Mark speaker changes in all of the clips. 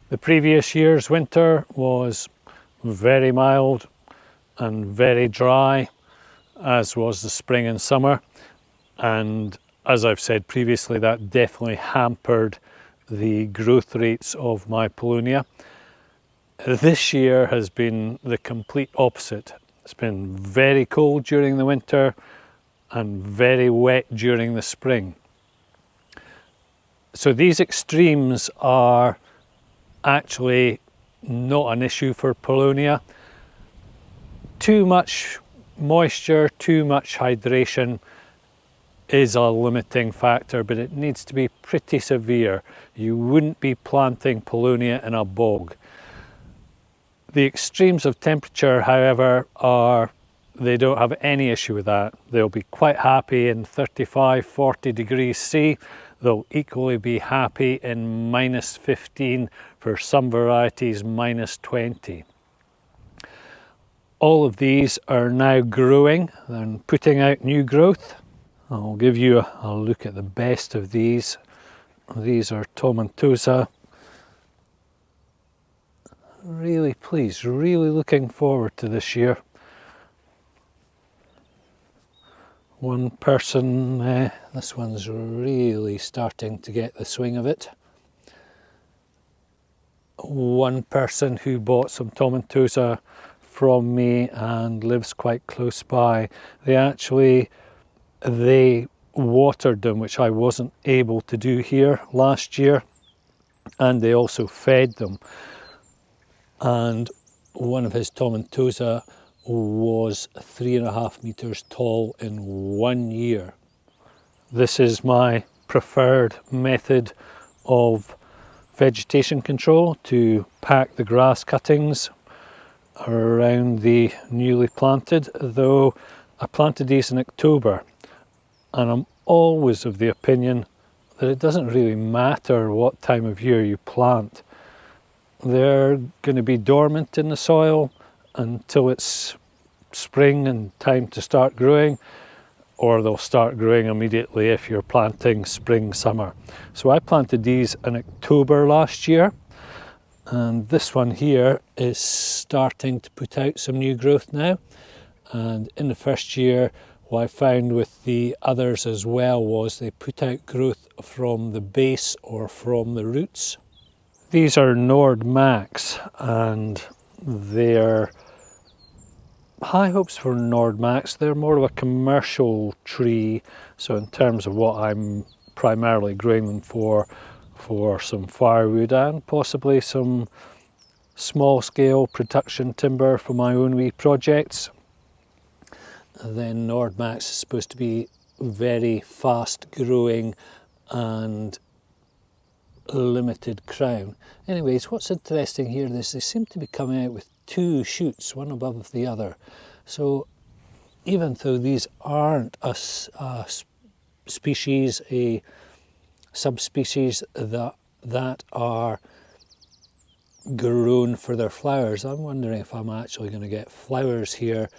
Speaker 1: The previous year's winter was very mild and very dry, as was the spring and summer, and as I've said previously, that definitely hampered the growth rates of my Paulownia. This year has been the complete opposite. It's been very cold during the winter and very wet during the spring. So these extremes are actually not an issue for Paulownia. Too much moisture, too much hydration is a limiting factor, but it needs to be pretty severe. You wouldn't be planting Paulownia in a bog. The extremes of temperature, however, they don't have any issue with that. They'll be quite happy in 35, 40 degrees C. They'll equally be happy in -15, for some varieties -20. All of these are now growing and putting out new growth. I'll give you a look at the best of these. These are Tomentosa. Really pleased, really looking forward to this year. One person, this one's really starting to get the swing of it. One person who bought some Tomentosa from me and lives quite close by, they watered them, which I wasn't able to do here last year, and they also fed them. And one of his Tomentosa was 3.5 meters tall in 1 year. This is my preferred method of vegetation control, to pack the grass cuttings around the newly planted, though I planted these in October, and I'm always of the opinion that it doesn't really matter what time of year you plant. They're going to be dormant in the soil until it's spring and time to start growing, or they'll start growing immediately if you're planting spring, summer. So I planted these in October last year, and this one here is starting to put out some new growth now. And in the first year, what I found with the others as well was they put out growth from the base or from the roots. These are Nord Max, and they're high hopes for Nord Max. They're more of a commercial tree, so in terms of what I'm primarily growing them for some firewood and possibly some small scale production timber for my own wee projects. And then Nord Max is supposed to be very fast growing and limited crown. Anyways, what's interesting here is they seem to be coming out with 2 shoots, one above the other. So even though these aren't a species, a subspecies that are grown for their flowers, I'm wondering if I'm actually going to get flowers here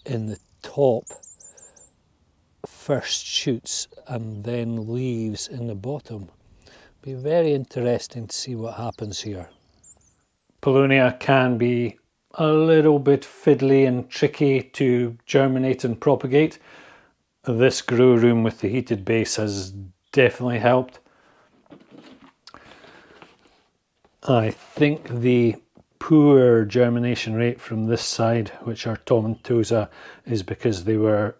Speaker 1: in the top first shoots and then leaves in the bottom. Be very interesting to see what happens here. Paulownia can be a little bit fiddly and tricky to germinate and propagate. This grow room with the heated base has definitely helped. I think the poor germination rate from this side, which are Tomentosa, is because they were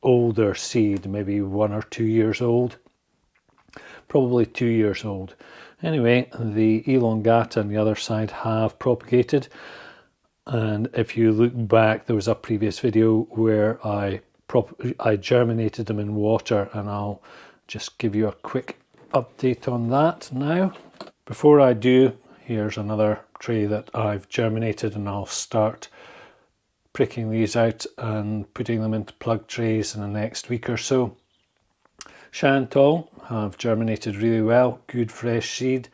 Speaker 1: older seed, maybe 1 or 2 years old. Probably 2 years old. Anyway, the elongata on the other side have propagated, and if you look back, there was a previous video where I germinated them in water, and I'll just give you a quick update on that now. Before I do, here's another tray that I've germinated, and I'll start pricking these out and putting them into plug trays in the next week or so. Shan Tong have germinated really well, good fresh seed.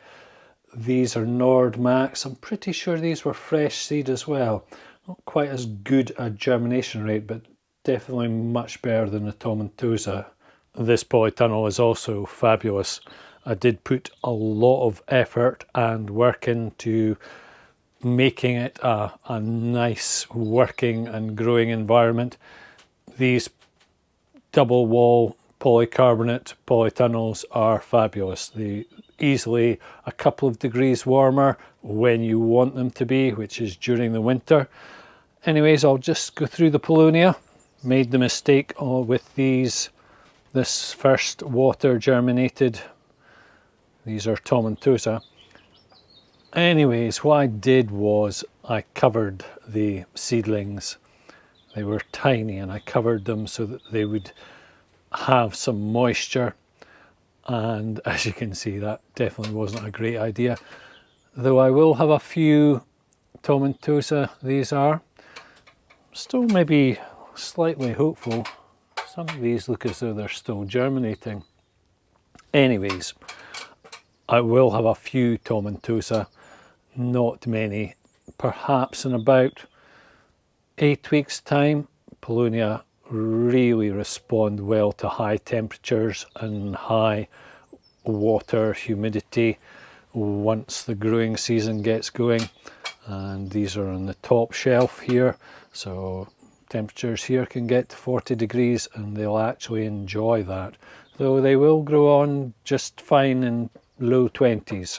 Speaker 1: These are Nord Max. I'm pretty sure these were fresh seed as well. Not quite as good a germination rate, but definitely much better than the Tomentosa. This polytunnel is also fabulous. I did put a lot of effort and work into making it a nice working and growing environment. These double wall polycarbonate polytunnels are fabulous. They easily a couple of degrees warmer when you want them to be, which is during the winter. Anyways, I'll just go through the Paulownia. Made the mistake with this first water germinated. These are Tomentosa. Anyways, what I did was I covered the seedlings. They were tiny and I covered them so that they would have some moisture. And as you can see, that definitely wasn't a great idea. Though I will have a few Tomentosa, these are. Still maybe slightly hopeful. Some of these look as though they're still germinating. Anyways, I will have a few Tomentosa, not many. Perhaps in about 8 weeks' time. Paulownia really respond well to high temperatures and high water humidity once the growing season gets going. And these are on the top shelf here, so temperatures here can get to 40 degrees and they'll actually enjoy that, though they will grow on just fine in low 20s.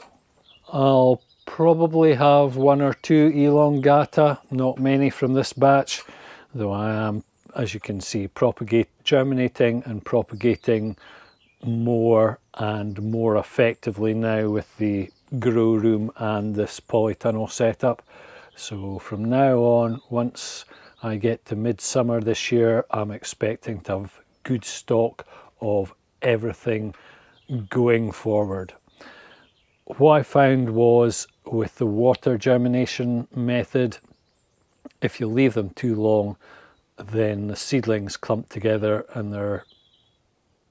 Speaker 1: I'll probably have 1 or 2 elongata, not many from this batch, though I am, as you can see, germinating and propagating more and more effectively now with the grow room and this polytunnel setup. So from now on, once I get to midsummer this year, I'm expecting to have good stock of everything going forward. What I found was with the water germination method, if you leave them too long, then the seedlings clump together and they're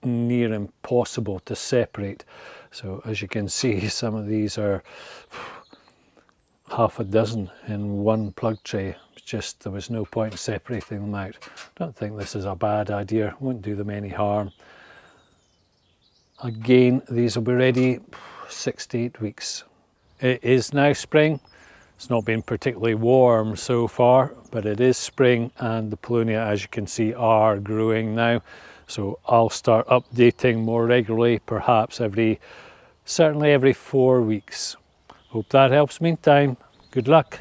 Speaker 1: near impossible to separate. So as you can see, some of these are half a dozen in one plug tray. Just there was no point in separating them out. I don't think this is a bad idea, won't do them any harm. Again, these will be ready 6 to 8 weeks. It is now spring. It's not been particularly warm so far, but it is spring and the Paulownia, as you can see, are growing now. So I'll start updating more regularly, perhaps certainly every 4 weeks. Hope that helps. Meantime, good luck.